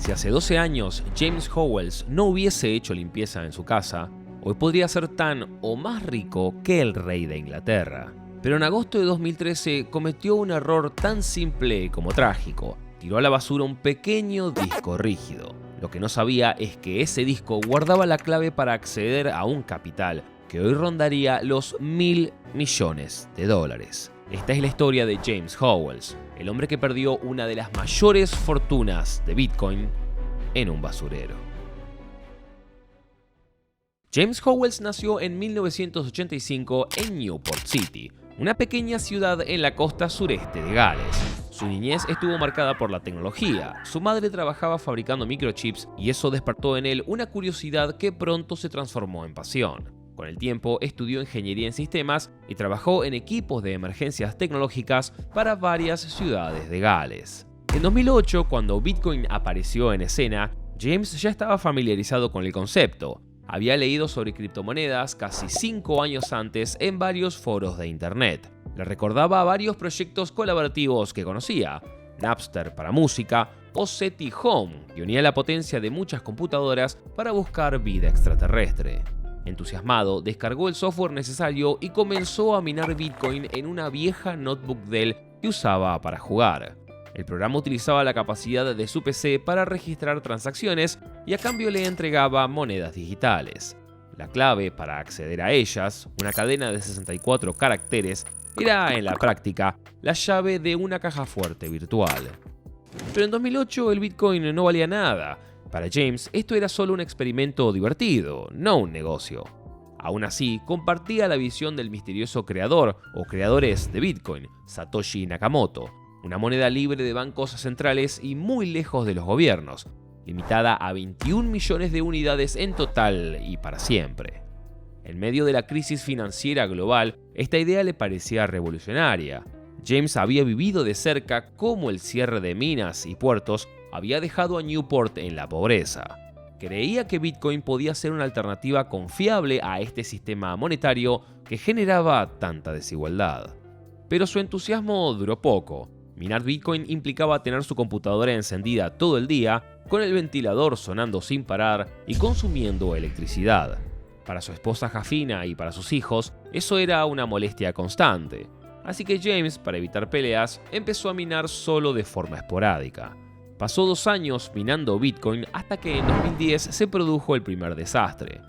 Si hace 12 años James Howells no hubiese hecho limpieza en su casa, hoy podría ser tan o más rico que el rey de Inglaterra. Pero en agosto de 2013 cometió un error tan simple como trágico. Tiró a la basura un pequeño disco rígido. Lo que no sabía es que ese disco guardaba la clave para acceder a un capital que hoy rondaría los $1.000 millones. Esta es la historia de James Howells, el hombre que perdió una de las mayores fortunas de Bitcoin en un basurero. James Howells nació en 1985 en Newport City, una pequeña ciudad en la costa sureste de Gales. Su niñez estuvo marcada por la tecnología. Su madre trabajaba fabricando microchips y eso despertó en él una curiosidad que pronto se transformó en pasión. Con el tiempo estudió ingeniería en sistemas y trabajó en equipos de emergencias tecnológicas para varias ciudades de Gales. En 2008, cuando Bitcoin apareció en escena, James ya estaba familiarizado con el concepto. Había leído sobre criptomonedas casi 5 años antes en varios foros de internet. Le recordaba varios proyectos colaborativos que conocía, Napster para música o SETI Home, que unía la potencia de muchas computadoras para buscar vida extraterrestre. Entusiasmado, descargó el software necesario y comenzó a minar Bitcoin en una vieja notebook Dell que usaba para jugar. El programa utilizaba la capacidad de su PC para registrar transacciones y a cambio le entregaba monedas digitales. La clave para acceder a ellas, una cadena de 64 caracteres, era en la práctica la llave de una caja fuerte virtual. Pero en 2008 el Bitcoin no valía nada. Para James esto era solo un experimento divertido, no un negocio. Aún así, compartía la visión del misterioso creador o creadores de Bitcoin, Satoshi Nakamoto, una moneda libre de bancos centrales y muy lejos de los gobiernos, limitada a 21 millones de unidades en total y para siempre. En medio de la crisis financiera global, esta idea le parecía revolucionaria. James había vivido de cerca cómo el cierre de minas y puertos había dejado a Newport en la pobreza. Creía que Bitcoin podía ser una alternativa confiable a este sistema monetario que generaba tanta desigualdad. Pero su entusiasmo duró poco. Minar Bitcoin implicaba tener su computadora encendida todo el día, con el ventilador sonando sin parar y consumiendo electricidad. Para su esposa Jafina y para sus hijos, eso era una molestia constante. Así que James, para evitar peleas, empezó a minar solo de forma esporádica. Pasó 2 años minando Bitcoin hasta que en 2010 se produjo el primer desastre.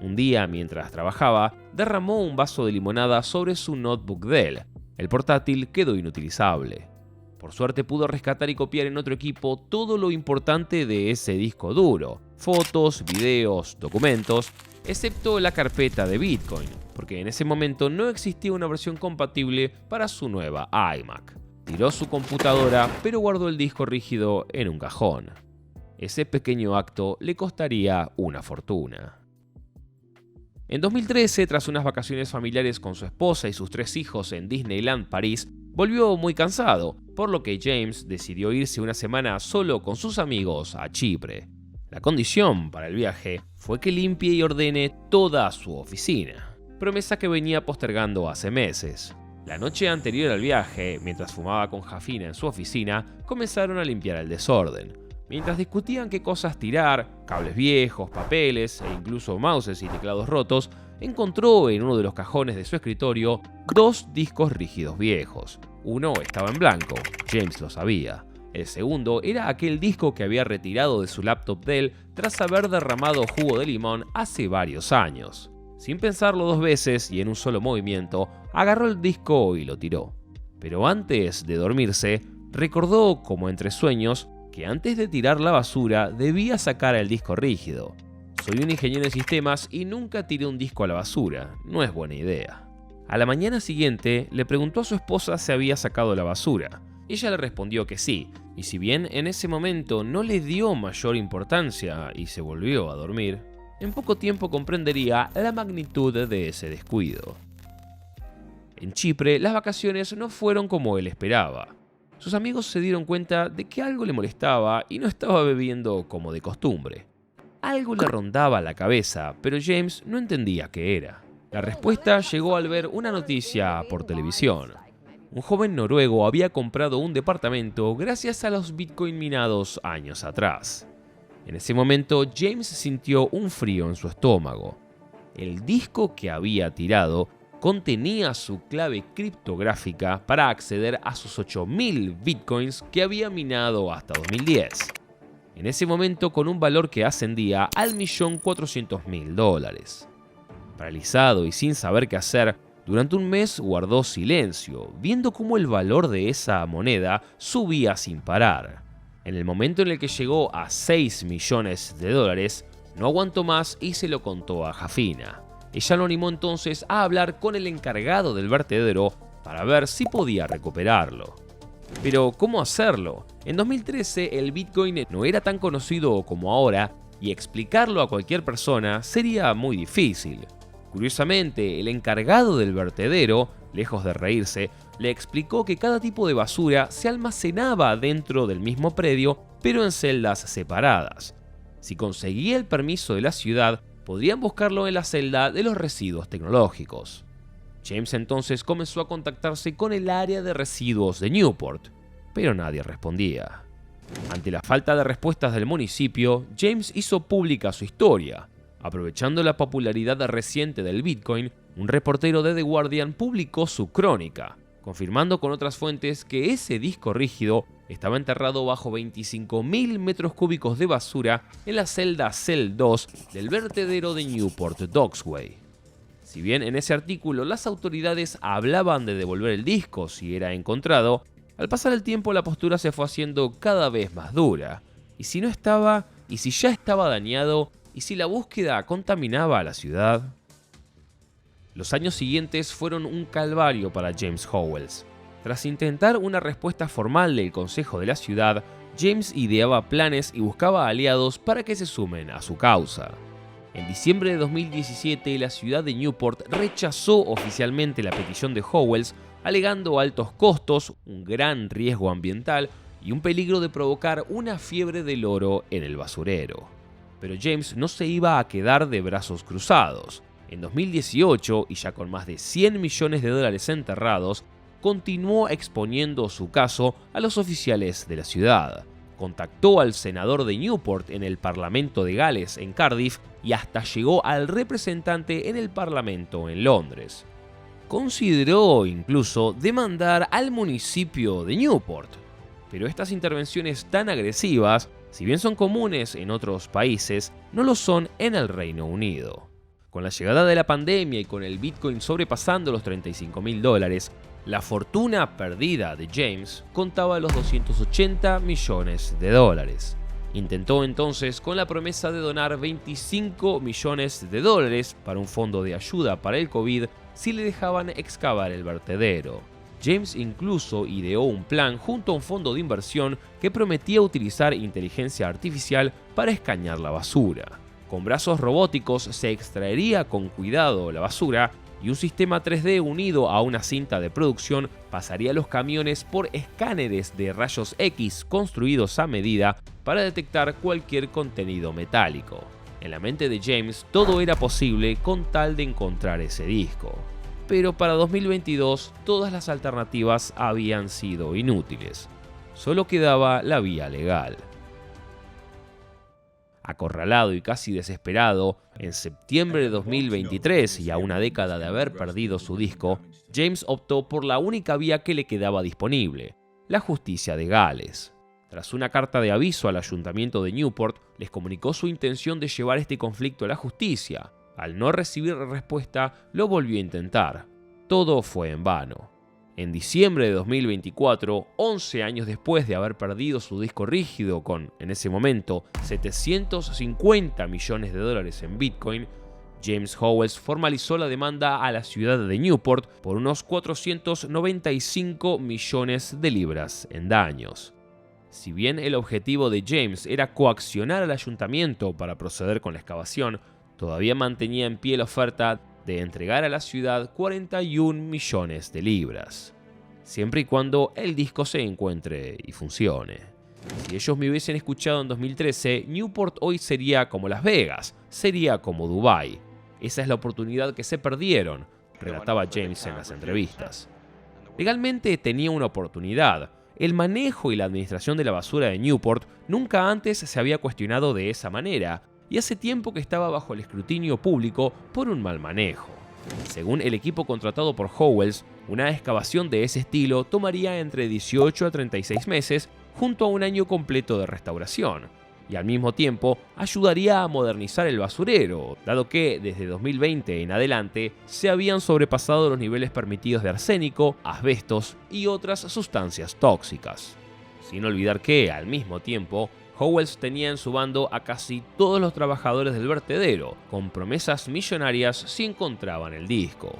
Un día, mientras trabajaba, derramó un vaso de limonada sobre su notebook Dell. El portátil quedó inutilizable. Por suerte pudo rescatar y copiar en otro equipo todo lo importante de ese disco duro: fotos, videos, documentos, excepto la carpeta de Bitcoin, porque en ese momento no existía una versión compatible para su nueva iMac. Tiró su computadora, pero guardó el disco rígido en un cajón. Ese pequeño acto le costaría una fortuna. En 2013, tras unas vacaciones familiares con su esposa y sus 3 hijos en Disneyland París, volvió muy cansado, por lo que James decidió irse una semana solo con sus amigos a Chipre. La condición para el viaje fue que limpie y ordene toda su oficina, promesa que venía postergando hace meses. La noche anterior al viaje, mientras fumaba con Jafina en su oficina, comenzaron a limpiar el desorden. Mientras discutían qué cosas tirar, cables viejos, papeles e incluso mouses y teclados rotos, encontró en uno de los cajones de su escritorio 2 discos rígidos viejos. Uno estaba en blanco, James lo sabía. El segundo era aquel disco que había retirado de su laptop Dell tras haber derramado jugo de limón hace varios años. Sin pensarlo 2 veces y en un solo movimiento, agarró el disco y lo tiró. Pero antes de dormirse, recordó, como entre sueños, que antes de tirar la basura debía sacar el disco rígido. Soy un ingeniero en sistemas y nunca tiré un disco a la basura, no es buena idea. A la mañana siguiente le preguntó a su esposa si había sacado la basura. Ella le respondió que sí, y si bien en ese momento no le dio mayor importancia y se volvió a dormir, en poco tiempo comprendería la magnitud de ese descuido. En Chipre, las vacaciones no fueron como él esperaba. Sus amigos se dieron cuenta de que algo le molestaba y no estaba bebiendo como de costumbre. Algo le rondaba la cabeza, pero James no entendía qué era. La respuesta llegó al ver una noticia por televisión. Un joven noruego había comprado un departamento gracias a los Bitcoin minados años atrás. En ese momento, James sintió un frío en su estómago. El disco que había tirado contenía su clave criptográfica para acceder a sus 8.000 bitcoins que había minado hasta 2010. En ese momento con un valor que ascendía al $1.400.000. Paralizado y sin saber qué hacer, durante un mes guardó silencio, viendo cómo el valor de esa moneda subía sin parar. En el momento en el que llegó a $6 millones, no aguantó más y se lo contó a Jafina. Ella lo animó entonces a hablar con el encargado del vertedero para ver si podía recuperarlo. Pero, ¿cómo hacerlo? En 2013 el Bitcoin no era tan conocido como ahora y explicarlo a cualquier persona sería muy difícil. Curiosamente, el encargado del vertedero, lejos de reírse, le explicó que cada tipo de basura se almacenaba dentro del mismo predio, pero en celdas separadas. Si conseguía el permiso de la ciudad, podrían buscarlo en la celda de los residuos tecnológicos. James entonces comenzó a contactarse con el área de residuos de Newport, pero nadie respondía. Ante la falta de respuestas del municipio, James hizo pública su historia. Aprovechando la popularidad reciente del Bitcoin, un reportero de The Guardian publicó su crónica, confirmando con otras fuentes que ese disco rígido estaba enterrado bajo 25.000 metros cúbicos de basura en la celda Cell 2 del vertedero de Newport Docksway. Si bien en ese artículo las autoridades hablaban de devolver el disco si era encontrado, al pasar el tiempo la postura se fue haciendo cada vez más dura. ¿Y si no estaba? ¿Y si ya estaba dañado? ¿Y si la búsqueda contaminaba a la ciudad? Los años siguientes fueron un calvario para James Howells. Tras intentar una respuesta formal del Consejo de la ciudad, James ideaba planes y buscaba aliados para que se sumen a su causa. En diciembre de 2017, la ciudad de Newport rechazó oficialmente la petición de Howells, alegando altos costos, un gran riesgo ambiental y un peligro de provocar una fiebre del oro en el basurero. Pero James no se iba a quedar de brazos cruzados. En 2018, y ya con más de $100 millones enterrados, continuó exponiendo su caso a los oficiales de la ciudad. Contactó al senador de Newport en el Parlamento de Gales en Cardiff y hasta llegó al representante en el Parlamento en Londres. Consideró incluso demandar al municipio de Newport. Pero estas intervenciones tan agresivas, si bien son comunes en otros países, no lo son en el Reino Unido. Con la llegada de la pandemia y con el Bitcoin sobrepasando los $35.000, la fortuna perdida de James contaba los $280 millones. Intentó entonces con la promesa de donar $25 millones para un fondo de ayuda para el COVID si le dejaban excavar el vertedero. James incluso ideó un plan junto a un fondo de inversión que prometía utilizar inteligencia artificial para escanear la basura. Con brazos robóticos se extraería con cuidado la basura y un sistema 3D unido a una cinta de producción pasaría los camiones por escáneres de rayos X construidos a medida para detectar cualquier contenido metálico. En la mente de James todo era posible con tal de encontrar ese disco. Pero para 2022 todas las alternativas habían sido inútiles. Solo quedaba la vía legal. Acorralado y casi desesperado, en septiembre de 2023 y a una década de haber perdido su disco, James optó por la única vía que le quedaba disponible, la justicia de Gales. Tras una carta de aviso al ayuntamiento de Newport, les comunicó su intención de llevar este conflicto a la justicia. Al no recibir respuesta, lo volvió a intentar. Todo fue en vano. En diciembre de 2024, 11 años después de haber perdido su disco rígido con, en ese momento, $750 millones en Bitcoin, James Howells formalizó la demanda a la ciudad de Newport por unos $495 millones en daños. Si bien el objetivo de James era coaccionar al ayuntamiento para proceder con la excavación, todavía mantenía en pie la oferta de entregar a la ciudad $41 millones, siempre y cuando el disco se encuentre y funcione. Si ellos me hubiesen escuchado en 2013, Newport hoy sería como Las Vegas, sería como Dubái. Esa es la oportunidad que se perdieron, relataba James en las entrevistas. Legalmente tenía una oportunidad. el manejo y la administración de la basura de Newport nunca antes se había cuestionado de esa manera, y hace tiempo que estaba bajo el escrutinio público por un mal manejo. Según el equipo contratado por Howells, una excavación de ese estilo tomaría entre 18 a 36 meses junto a un año completo de restauración, y al mismo tiempo ayudaría a modernizar el basurero, dado que desde 2020 en adelante se habían sobrepasado los niveles permitidos de arsénico, asbestos y otras sustancias tóxicas. Sin olvidar que, al mismo tiempo, Howells tenía en su bando a casi todos los trabajadores del vertedero, con promesas millonarias si encontraban el disco.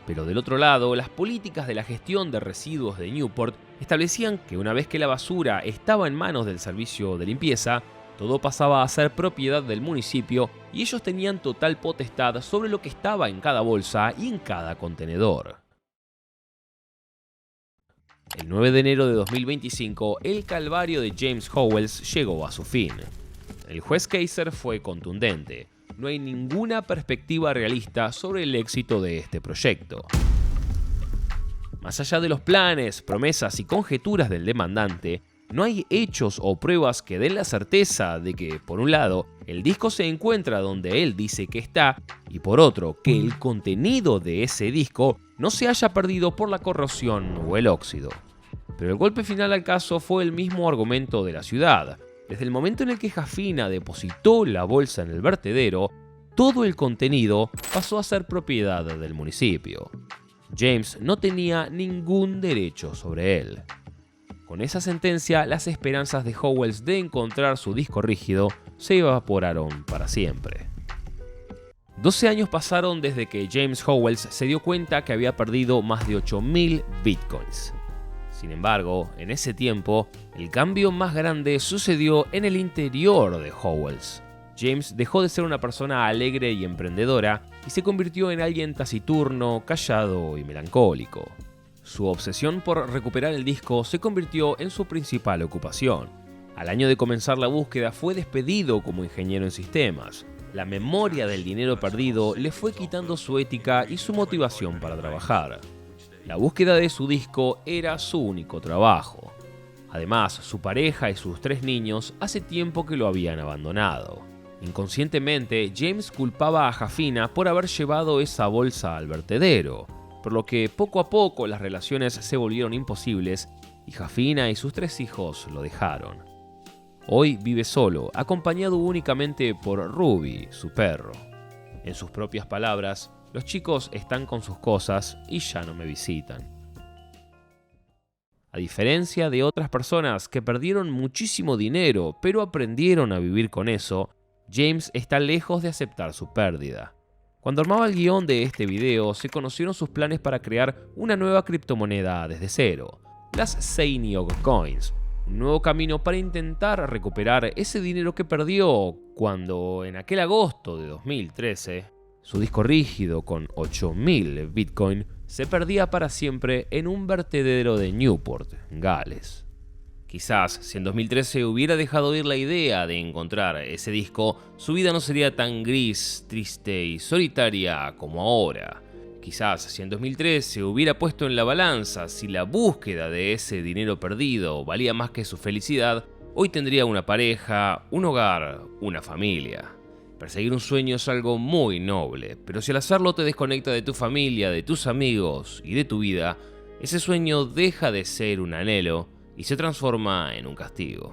Pero del otro lado, las políticas de la gestión de residuos de Newport establecían que una vez que la basura estaba en manos del servicio de limpieza, todo pasaba a ser propiedad del municipio y ellos tenían total potestad sobre lo que estaba en cada bolsa y en cada contenedor. El 9 de enero de 2025, el calvario de James Howells llegó a su fin. El juez Kaiser fue contundente. No hay ninguna perspectiva realista sobre el éxito de este proyecto. Más allá de los planes, promesas y conjeturas del demandante, no hay hechos o pruebas que den la certeza de que, por un lado, el disco se encuentra donde él dice que está, y por otro, que el contenido de ese disco no se haya perdido por la corrosión o el óxido. Pero el golpe final al caso fue el mismo argumento de la ciudad. Desde el momento en el que Jafina depositó la bolsa en el vertedero, todo el contenido pasó a ser propiedad del municipio. James no tenía ningún derecho sobre él. Con esa sentencia, las esperanzas de Howells de encontrar su disco rígido se evaporaron para siempre. 12 años pasaron desde que James Howells se dio cuenta que había perdido más de 8.000 bitcoins. Sin embargo, en ese tiempo, el cambio más grande sucedió en el interior de Howells. James dejó de ser una persona alegre y emprendedora y se convirtió en alguien taciturno, callado y melancólico. Su obsesión por recuperar el disco se convirtió en su principal ocupación. Al año de comenzar la búsqueda fue despedido como ingeniero en sistemas. La memoria del dinero perdido le fue quitando su ética y su motivación para trabajar. La búsqueda de su disco era su único trabajo. Además, su pareja y sus 3 niños hace tiempo que lo habían abandonado. Inconscientemente, James culpaba a Jafina por haber llevado esa bolsa al vertedero, por lo que poco a poco las relaciones se volvieron imposibles y Jafina y sus 3 hijos lo dejaron. Hoy vive solo, acompañado únicamente por Ruby, su perro. En sus propias palabras, los chicos están con sus cosas y ya no me visitan. A diferencia de otras personas que perdieron muchísimo dinero, pero aprendieron a vivir con eso, James está lejos de aceptar su pérdida. Cuando armaba el guión de este video, se conocieron sus planes para crear una nueva criptomoneda desde cero, las Seiniog Coins, un nuevo camino para intentar recuperar ese dinero que perdió cuando, en aquel agosto de 2013, su disco rígido con 8.000 Bitcoin se perdía para siempre en un vertedero de Newport, Gales. Quizás si en 2013 hubiera dejado ir la idea de encontrar ese disco, su vida no sería tan gris, triste y solitaria como ahora. Quizás si en 2013 hubiera puesto en la balanza si la búsqueda de ese dinero perdido valía más que su felicidad, hoy tendría una pareja, un hogar, una familia. Perseguir un sueño es algo muy noble, pero si al hacerlo te desconecta de tu familia, de tus amigos y de tu vida, ese sueño deja de ser un anhelo y se transforma en un castigo.